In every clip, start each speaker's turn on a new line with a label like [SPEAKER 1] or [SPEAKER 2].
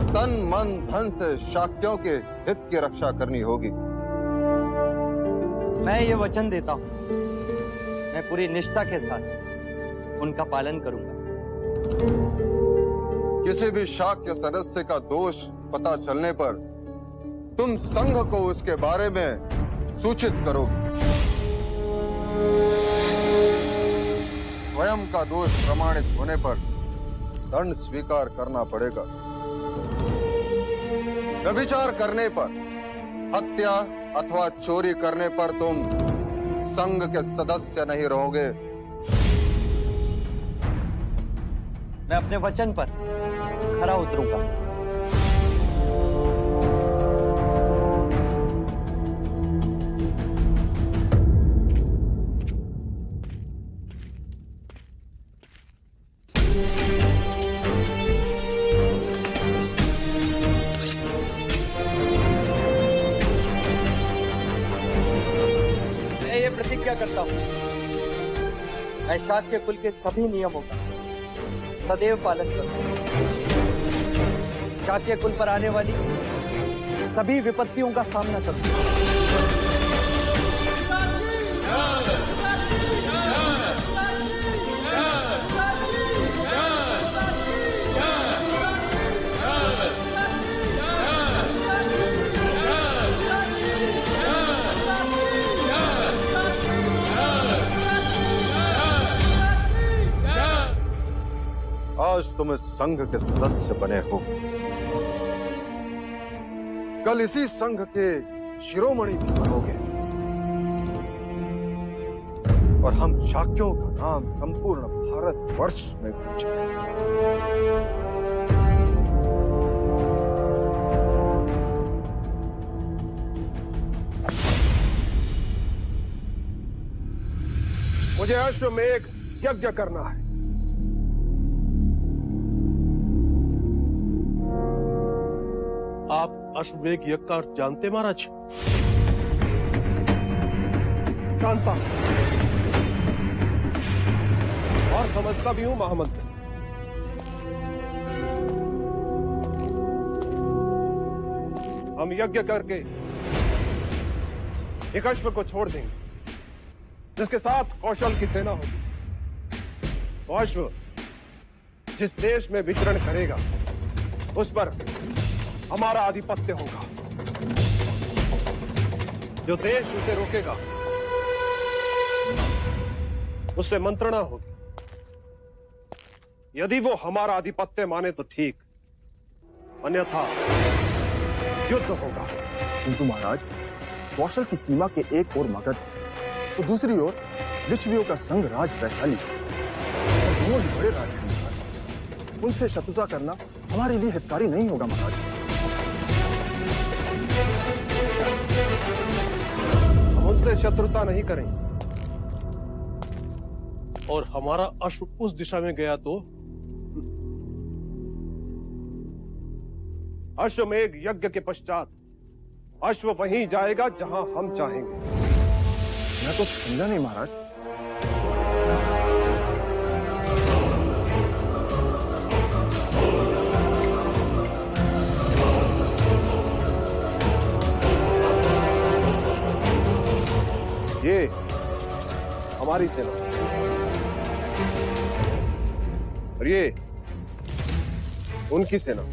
[SPEAKER 1] तन मन धन से शाक्यों के हित की रक्षा करनी होगी।
[SPEAKER 2] मैं ये वचन देता हूँ, मैं पूरी निष्ठा के साथ उनका पालन करूंगा।
[SPEAKER 1] किसी भी शाक्य सदस्य का दोष पता चलने पर तुम संघ को उसके बारे में सूचित करोगे। स्वयं का दोष प्रमाणित होने पर दंड स्वीकार करना पड़ेगा। व्यभिचार करने पर, हत्या अथवा चोरी करने पर तुम संघ के सदस्य नहीं रहोगे।
[SPEAKER 2] मैं अपने वचन पर खरा उतरूंगा। प्रतिज्ञा करता हूं, मैं शाक्य कुल के सभी नियमों का सदैव पालन करूंगा। शाक्य कुल पर आने वाली सभी विपत्तियों का सामना करूंगा।
[SPEAKER 1] आज तुम इस संघ के सदस्य बने हो, कल इसी संघ के शिरोमणि भी बनोगे और हम शाक्यों का नाम संपूर्ण भारतवर्ष में गूंजेगा।
[SPEAKER 3] मुझे अश्वमेघ यज्ञ करना है।
[SPEAKER 4] आप अश्वमेघ यज्ञ का अर्थ जानते महाराज?
[SPEAKER 3] जानता हूं और समझता भी हूं महामंत्री। हम यज्ञ करके एक अश्व को छोड़ देंगे जिसके साथ कौशल की सेना होगी। वो अश्व जिस देश में विचरण करेगा उस पर हमारा आधिपत्य होगा। जो देश उसे रोकेगा उससे मंत्रणा होगी। यदि वो हमारा आधिपत्य माने तो ठीक, अन्यथा युद्ध होगा।
[SPEAKER 5] किंतु महाराज, कौशल की सीमा के एक ओर मगध तो दूसरी ओर लिच्छवियों का संघ राज वैशाली, दोनों ही बड़े राज हैं। उनसे शत्रुता करना हमारे लिए हितकारी नहीं होगा महाराज।
[SPEAKER 3] हम उनसे शत्रुता नहीं करेंगे।
[SPEAKER 4] और हमारा अश्व उस दिशा में गया तो?
[SPEAKER 3] अश्वमेघ यज्ञ के पश्चात अश्व वहीं जाएगा जहां हम चाहेंगे।
[SPEAKER 5] मैं तो समझा नहीं महाराज।
[SPEAKER 3] ये हमारी सेना और ये उनकी सेना,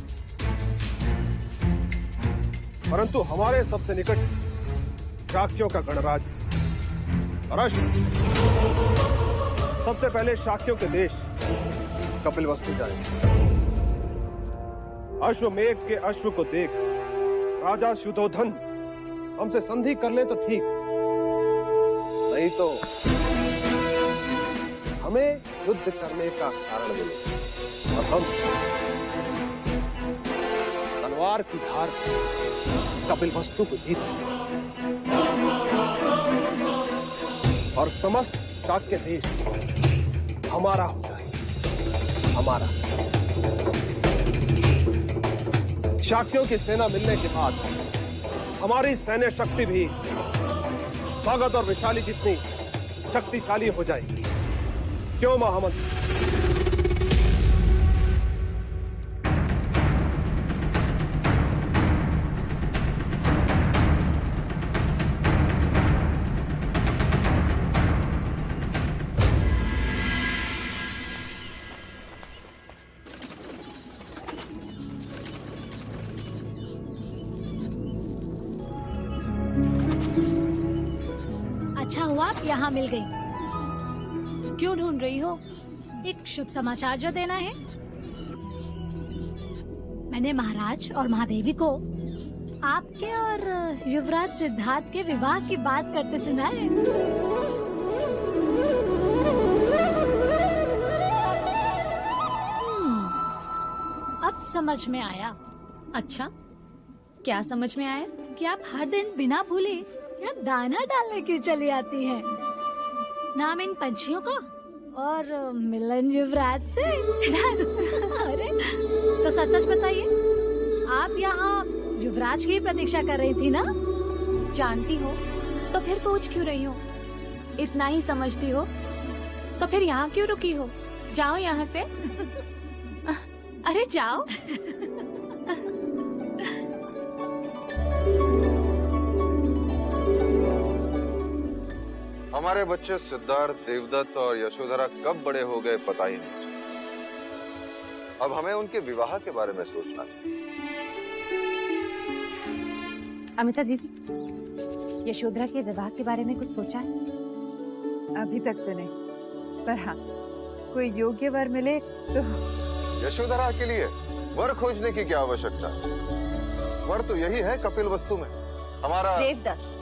[SPEAKER 3] परंतु हमारे सबसे निकट शाक्यों का गणराज और अश्व सबसे पहले शाक्यों के देश कपिलवस्तु जाए। अश्वमेघ के अश्व को देख राजा शुद्धोधन हमसे संधि कर ले तो ठीक, नहीं तो हमें युद्ध करने का कारण मिले और हम तलवार की धार से कपिलवस्तु को जीत और समस्त शाक्य देश हमारा हो जाए। हमारा। शाक्यों की सेना मिलने के बाद हमारी सैन्य शक्ति भी मगध और वैशाली जितनी शक्तिशाली हो जाएगी। क्यों महामंत्री?
[SPEAKER 6] अच्छा हुआ आप यहाँ मिल गई।
[SPEAKER 7] क्यों ढूंढ रही हो?
[SPEAKER 6] एक शुभ समाचार जो देना है। मैंने महाराज और महादेवी को आपके और युवराज सिद्धार्थ के विवाह की बात करते सुना है। अब समझ में आया।
[SPEAKER 7] अच्छा, क्या समझ में आया?
[SPEAKER 6] कि आप हर दिन बिना भूले क्या दाना डालने क्यों चली आती हैं? नाम इन पंछियों का और मिलन युवराज से। अरे तो सच सच बताइए, आप यहाँ युवराज की प्रतीक्षा कर रही थी ना?
[SPEAKER 7] जानती हो तो फिर पूछ क्यों रही हो? इतना ही समझती हो तो फिर यहाँ क्यों रुकी हो? जाओ यहाँ से। अरे जाओ।
[SPEAKER 1] हमारे बच्चे सिद्धार्थ, देवदत्त और यशोधरा कब बड़े हो गए पता ही नहीं चला। अब हमें उनके विवाह के बारे में सोचना है।
[SPEAKER 8] अमिता दीदी, यशोधरा के विवाह के बारे में कुछ सोचा है?
[SPEAKER 9] अभी तक तो नहीं, पर हाँ, कोई योग्य वर मिले तो।
[SPEAKER 1] यशोधरा के लिए वर खोजने की क्या आवश्यकता है? वर तो यही है कपिल वस्तु में हमारा
[SPEAKER 8] देवदत्त।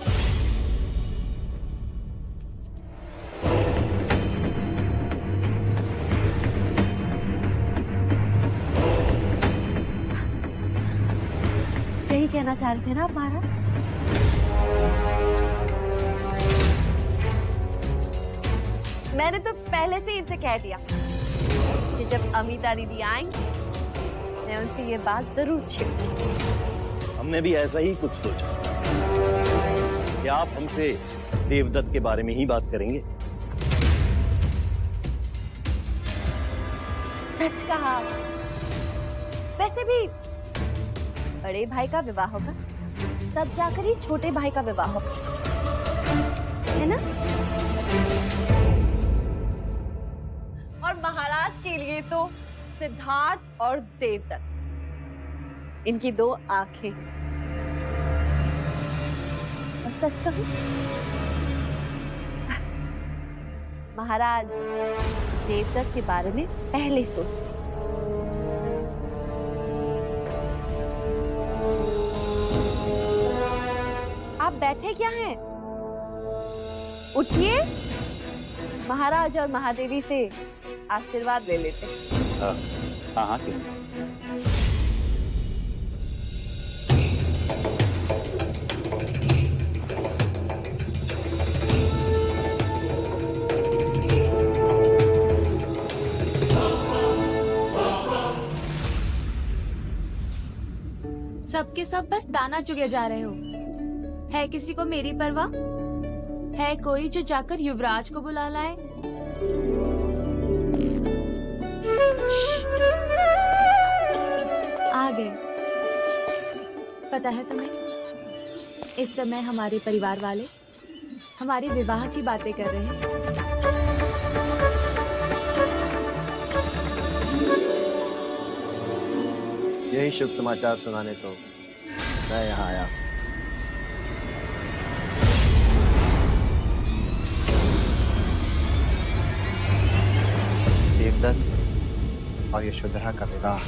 [SPEAKER 8] यही कहना चाह रहे थे ना आप महाराज? मैंने तो पहले से इनसे कह दिया कि जब अमिता दीदी आएंगी मैं उनसे ये बात जरूर छेड़ूंगी।
[SPEAKER 10] हमने भी ऐसा ही कुछ सोचा कि आप हमसे देवदत्त के बारे में ही बात करेंगे।
[SPEAKER 8] सच कहा। वैसे भी बड़े भाई का विवाह होगा तब जाकर ही छोटे भाई का विवाह होगा, है ना? और महाराज के लिए तो सिद्धार्थ और देवदत्त, इनकी दो आंखें। और सच कहूं, महाराज देवदत्त के बारे में पहले सोचते। आप बैठे क्या हैं? उठिए, महाराज और महादेवी से आशीर्वाद ले लेते हैं।
[SPEAKER 10] हाँ क्यों?
[SPEAKER 7] सबके सब बस दाना चुगे जा रहे हो। है किसी को मेरी परवाह? है कोई जो जाकर युवराज को बुला लाए? आ गए। पता है तुम्हें, इस समय हमारे परिवार वाले हमारे विवाह की बातें कर रहे हैं।
[SPEAKER 10] यही शुभ समाचार सुनाने तो मैं यहाँ आया। देवदत्त और यशोधरा का विवाह।